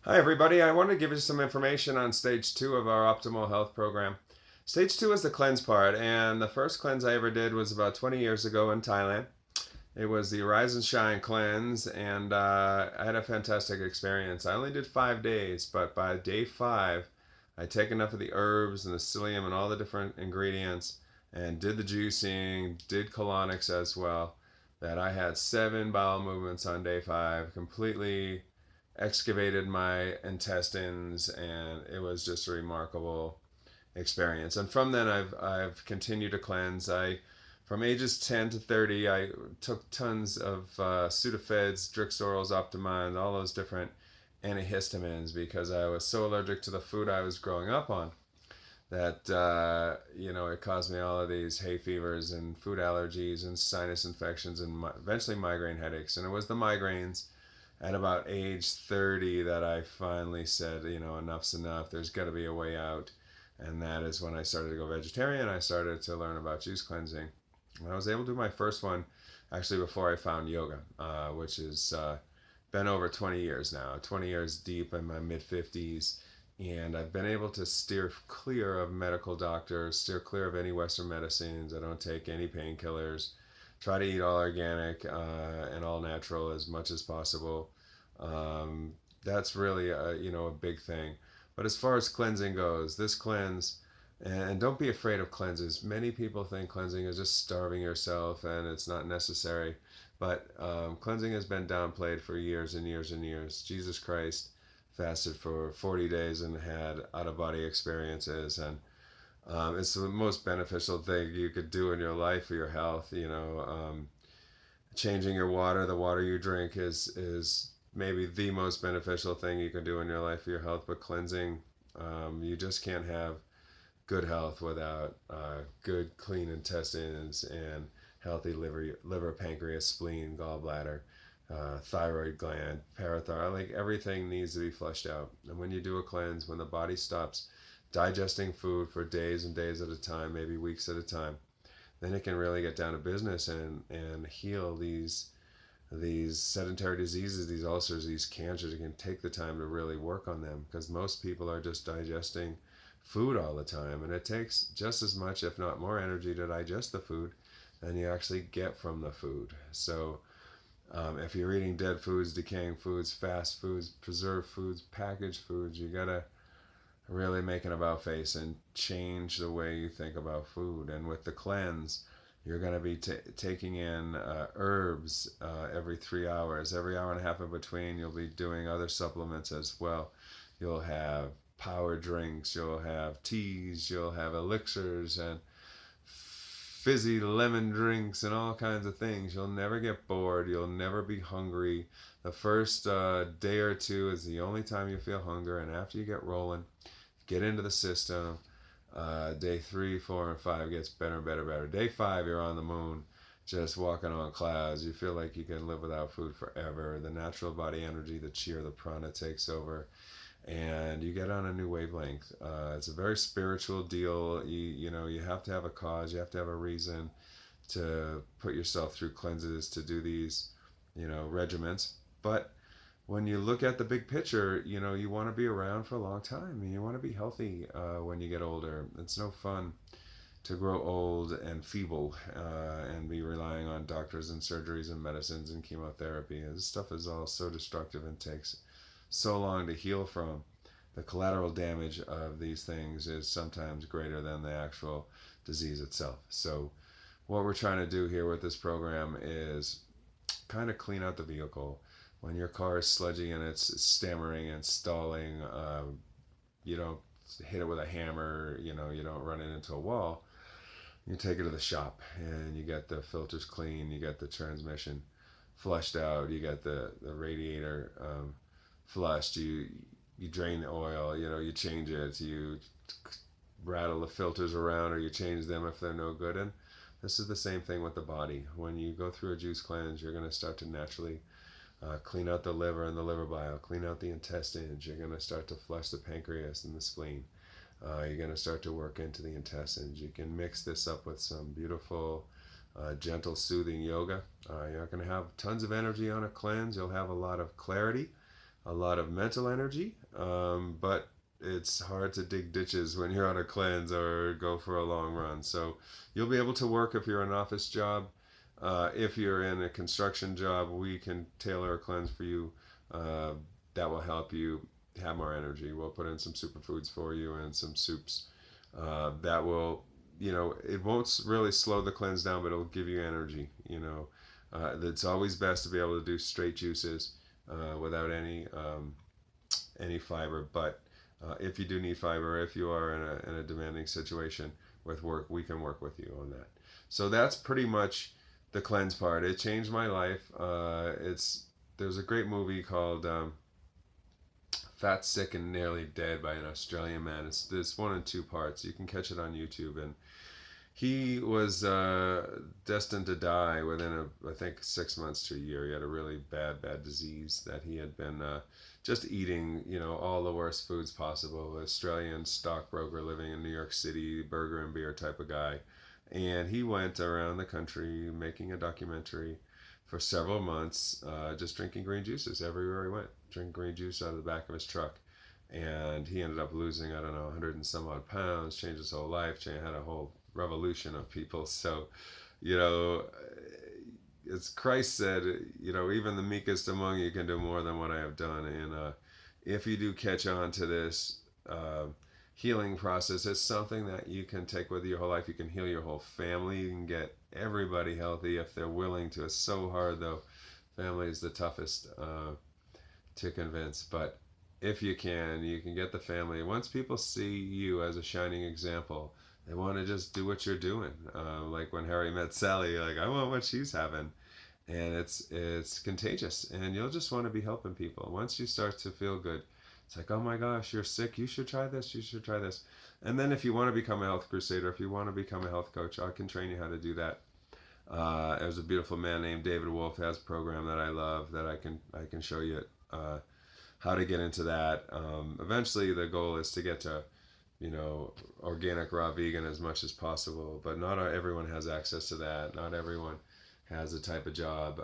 Hi, everybody. I wanted to give you some information on stage two of our optimal health program. Stage two is the cleanse part, and the first cleanse I ever did was about 20 years ago in Thailand. It was the Rise and Shine cleanse, and I had a fantastic experience. I only did 5 days, but by day five, I take enough of the herbs and the psyllium and all the different ingredients and did the juicing, did colonics as well, that I had 7 bowel movements on day five, completely excavated my intestines, and it was just a remarkable experience. And from then, I've continued to cleanse. I From ages 10 to 30, I took tons of Sudafeds, Drixorals, Optimine, all those different antihistamines because I was so allergic to the food I was growing up on that it caused me all of these hay fevers and food allergies and sinus infections and eventually migraine headaches. And it was the migraines at about age 30 that I finally said, enough's enough. There's got to be a way out. And that is when I started to go vegetarian. I started to learn about juice cleansing. And I was able to do my first one actually before I found yoga, which has been over 20 years now, 20 years deep in my mid 50s. And I've been able to steer clear of medical doctors, steer clear of any Western medicines. I don't take any painkillers, try to eat all organic and all natural as much as possible. That's really a big thing. But as far as cleansing goes, this cleanse, and don't be afraid of cleanses. Many people think cleansing is just starving yourself, and it's not necessary. But cleansing has been downplayed for years and years and years. Jesus Christ fasted for 40 days and had out of body experiences, and it's the most beneficial thing you could do in your life for your health. Changing your water, the water you drink is maybe the most beneficial thing you can do in your life for your health. But cleansing, you just can't have good health without good, clean intestines and healthy liver, pancreas, spleen, gallbladder, thyroid gland, parathyroid. Like everything needs to be flushed out. And when you do a cleanse, when the body stops digesting food for days and days at a time, maybe weeks at a time, then it can really get down to business and heal these sedentary diseases, these ulcers, these cancers. You can take the time to really work on them because most people are just digesting food all the time, and it takes just as much, if not more, energy to digest the food than you actually get from the food. So if you're eating dead foods, decaying foods, fast foods, preserved foods, packaged foods, you gotta really make an about face and change the way you think about food. And with the cleanse, you're going to be taking in herbs every 3 hours. Every hour and a half in between, you'll be doing other supplements as well. You'll have power drinks, you'll have teas, you'll have elixirs and fizzy lemon drinks and all kinds of things. You'll never get bored. You'll never be hungry. The first day or two is the only time you feel hunger, and after you get rolling, get into the system. Day 3, 4, and 5 gets better and better and better. Day 5, you're on the moon, just walking on clouds. You feel like you can live without food forever. The natural body energy, the chi or the prana takes over, and you get on a new wavelength. It's a very spiritual deal. You have to have a cause. You have to have a reason to put yourself through cleanses to do these, regiments. But when you look at the big picture, you want to be around for a long time. And you want to be healthy when you get older. It's no fun to grow old and feeble and be relying on doctors and surgeries and medicines and chemotherapy. This stuff is all so destructive and takes so long to heal from. The collateral damage of these things is sometimes greater than the actual disease itself. So what we're trying to do here with this program is kind of clean out the vehicle. When your car is sludgy and it's stammering and stalling, you don't hit it with a hammer, you don't run it into a wall. You take it to the shop and you get the filters clean, you get the transmission flushed out, you get the radiator flushed, you drain the oil, you change it, you rattle the filters around or you change them if they're no good. And this is the same thing with the body. When you go through a juice cleanse, you're going to start to naturally clean out the liver and the liver bile, clean out the intestines. You're going to start to flush the pancreas and the spleen. You're going to start to work into the intestines. You can mix this up with some beautiful, gentle, soothing yoga. You're not going to have tons of energy on a cleanse. You'll have a lot of clarity, a lot of mental energy, but it's hard to dig ditches when you're on a cleanse or go for a long run. So you'll be able to work if you're in an office job. If you're in a construction job, we can tailor a cleanse for you uh, that will help you have more energy. We'll put in some superfoods for you and some soups that will, it won't really slow the cleanse down, but it'll give you energy. It's always best to be able to do straight juices without any fiber. But if you do need fiber, if you are in a demanding situation with work, we can work with you on that. So that's pretty much the cleanse part. It changed my life. There's a great movie called Fat, Sick, and Nearly Dead by an Australian man. It's one in two parts. You can catch it on YouTube. And he was destined to die within I think 6 months to a year. He had a really bad disease that he had been just eating, all the worst foods possible. Australian stockbroker living in New York City, burger and beer type of guy. And he went around the country making a documentary for several months, just drinking green juices everywhere he went. Drinking green juice out of the back of his truck. And he ended up losing, I don't know, 100 and some odd pounds, changed his whole life, had a whole revolution of people. So, you know, as Christ said, even the meekest among you can do more than what I have done. And if you do catch on to this healing process, it's something that you can take with you your whole life. You can heal your whole family. You can get everybody healthy if they're willing to. It's so hard, though. Family is the toughest to convince. But if you can get the family. Once people see you as a shining example, they want to just do what you're doing. Like when Harry met Sally, like, I want what she's having. And it's contagious. And you'll just want to be helping people. Once you start to feel good, it's like, oh my gosh, you're sick. You should try this. You should try this. And then if you want to become a health crusader, if you want to become a health coach, I can train you how to do that. There's a beautiful man named David Wolf has a program that I love that I can show you how to get into that. Eventually, the goal is to get to organic, raw, vegan as much as possible. But not everyone has access to that. Not everyone has a type of job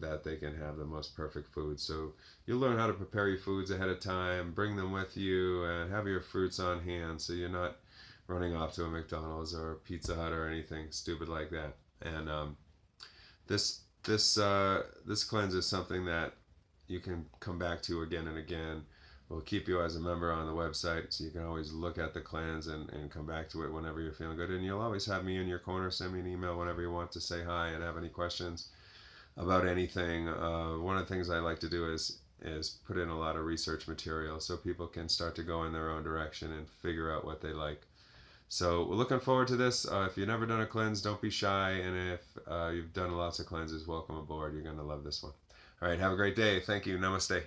that they can have the most perfect food. So you'll learn how to prepare your foods ahead of time, bring them with you, and have your fruits on hand so you're not running off to a McDonald's or a Pizza Hut or anything stupid like that. And this cleanse is something that you can come back to again and again. We'll keep you as a member on the website, so you can always look at the cleanse and come back to it whenever you're feeling good. And you'll always have me in your corner. Send me an email whenever you want to say hi and have any questions about anything. One of the things I like to do is put in a lot of research material so people can start to go in their own direction and figure out what they like. So we're looking forward to this. If you've never done a cleanse, don't be shy. And if you've done lots of cleanses, welcome aboard. You're going to love this one. All right, have a great day. Thank you. Namaste.